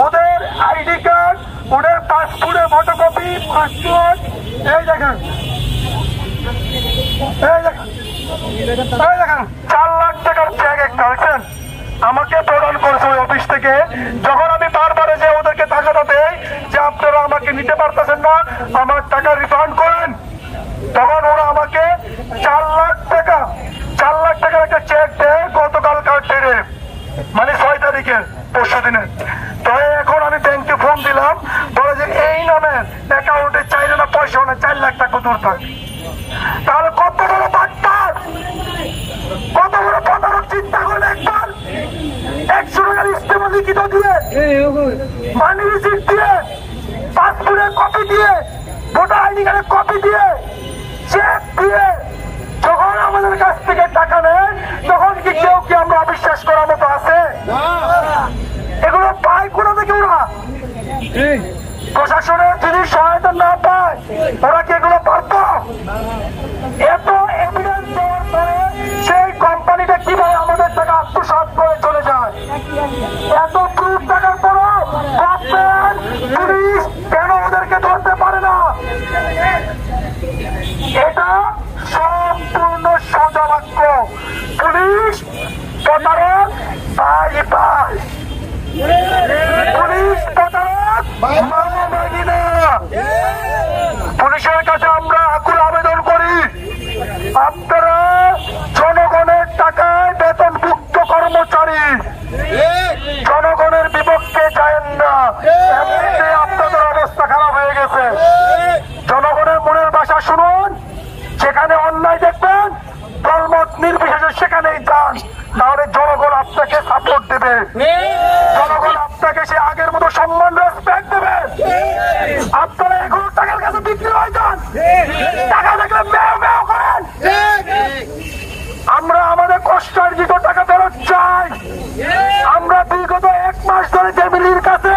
ওদের ID card, ওদের পাসপোর্টের ফটোকপি, পাসপোর্ট, এই দেখেন 4 লাখ টাকার চেক একটা দেখছেন আমাকে প্রদান করেছে ওই অফিস থেকে। যখন আমি বারবার যে ওদেরকে টাকাটা দেই যে আপনারা আমাকে নিতে পারতেছেন না, আমার টাকা রিফান্ড করেন, তখন ওরা আমাকে 4 লাখ টাকার একটা চেক দেয় গতকালকার ডেটে, মানে 6 তারিখে, পরশু দিনে। তো এখন আমি ব্যাংকে ফোন দিলাম, বলে যে এই নামে অ্যাকাউন্টে চাইলে না পয়সা না, 4 লাখ টাকা দূর থাকে। তাহলে কত বড় বাট্টার, কত বড় প্রতারক চিন্তা করলে একবার 100 টাকার ইস্তেমা লিখিত দিয়ে, মানি রিসিট দিয়ে, পাসপোর্টের কপি দিয়ে, ভোটার আইডি কার্ডের কপি দিয়ে, চেক দিয়ে যখন আমাদের কাছ থেকে টাকা নেয়, তখন কি কেউ কি আমরা অবিশ্বাস করার মতো আছে? এগুলো পায় কোথা থেকে ওরা? প্রশাসনের যদি সহায়তা না পায় ওরা কি এগুলো পারত? এত এভিডেন্স দেওয়ার পরে সেই কোম্পানিটা কিভাবে আমাদের টাকা আত্মসাৎ করে চলে যায়? এত প্রুফ থাকার পরও পুলিশ কেন ওদেরকে ধরতে পারে না? এটা সম্পূর্ণ সোজা বাক্য। পুলিশ প্রতারক ভাই ভাই, পুলিশ প্রতারক মামাবাগি না। পুলিশের কাছে আমরা আকুল আবেদন করি, আপনারা জনগণের টাকায় বেতনভুক্ত কর্মচারী, জনগণের বিপক্ষে যায়েন না। এমনিতে আপনাদের অবস্থা খারাপ হয়ে গেছে। জনগণের মনের ভাষা শুনুন, যেখানে অন্যায় দেখবেন দলমত নির্বিশেষে সেখানেই যান, তাহলে জনগণ আপনাকে সাপোর্ট দেবে, জনগণ আপনাকে সে আগের মতো সম্মান রেসপেক্ট দেবে। আপনারা এখন টাকার কাছে বিক্রি হয়ে যান, টাকা দেখলে মেও মেও করেন। আমরা আমাদের কষ্টার্জিত টাকা ফেরত চাই। আমরা বিগত 1 মাস ধরে ফ্যামিলির কাছে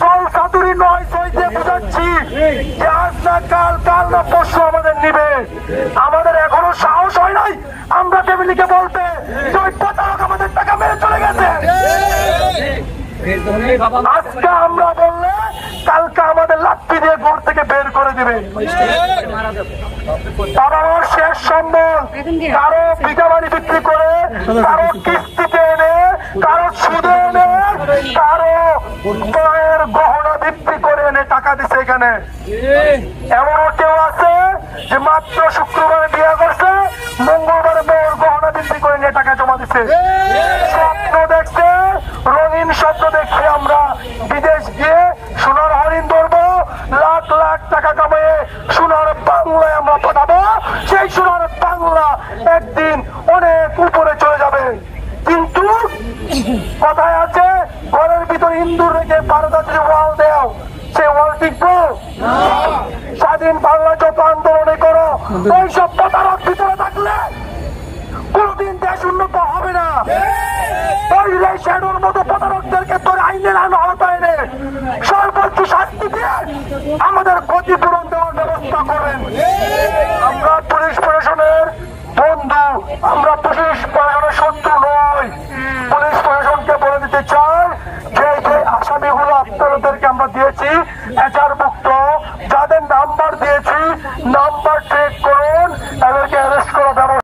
ফল সাতুরি 9 দিয়ে বুঝাচ্ছি যে আজ না কাল, কাল না পরশু আমাদের নিবে। আমাদের এখনো সাহস হয় নাই আমরা ফ্যামিলিকে বলতে যে ওই প্রতারক আমাদের টাকা মেরে চলে গেছে। আজকে আমরা বললে কালকে আমাদের লাঠি দিয়ে ঘর থেকে বের করে দিবে। বাবা মার শেষ সম্বল কারো বিঘা বাড়ি বিক্রি করে, কারো কিস্তিতে এনে, কারো সুদে এনে, কারো মায়ের গহনা বিক্রি করে এনে টাকা দিচ্ছে। এখানে এমনও কেউ আছে যে মাত্র শুক্রবারে বিয়ে করছে, মঙ্গলবারে বউর গহনা বিক্রি করে নিয়ে টাকা জমা দিচ্ছে। স্বপ্ন দেখছে, রঙিন স্বপ্ন দেখছি আমরা বিদেশ গিয়ে সোনার হরিণ ধরবো, লাখ লাখ টাকা কামিয়ে সোনার বাংলায় আমরা পাঠাবো। সেই সোনার বাংলা একদিন অনেক উপরে চলে যাবে। কিন্তু কথায় আছে, ঘরের ভিতর ইন্দুর রেখে ভারতের যদি ওয়াল দেও, সে ওয়াল টিকবো? স্বাধীন বাংলা যত আন্দোলনে করো, ওইসব প্রতারক ভিতরে থাকলে কোনদিন দেশ উন্নত হবে না। ওই রেশানোর মতো প্রতারকদেরকে তোর আইনের আওতায় এনে সর্বোচ্চ শাস্তি দিয়ে আমাদের ক্ষতিপূরণ দেওয়ার ব্যবস্থা করেন। আমরা পুলিশ প্রশাসনের বন্ধু, আমরা পুলিশ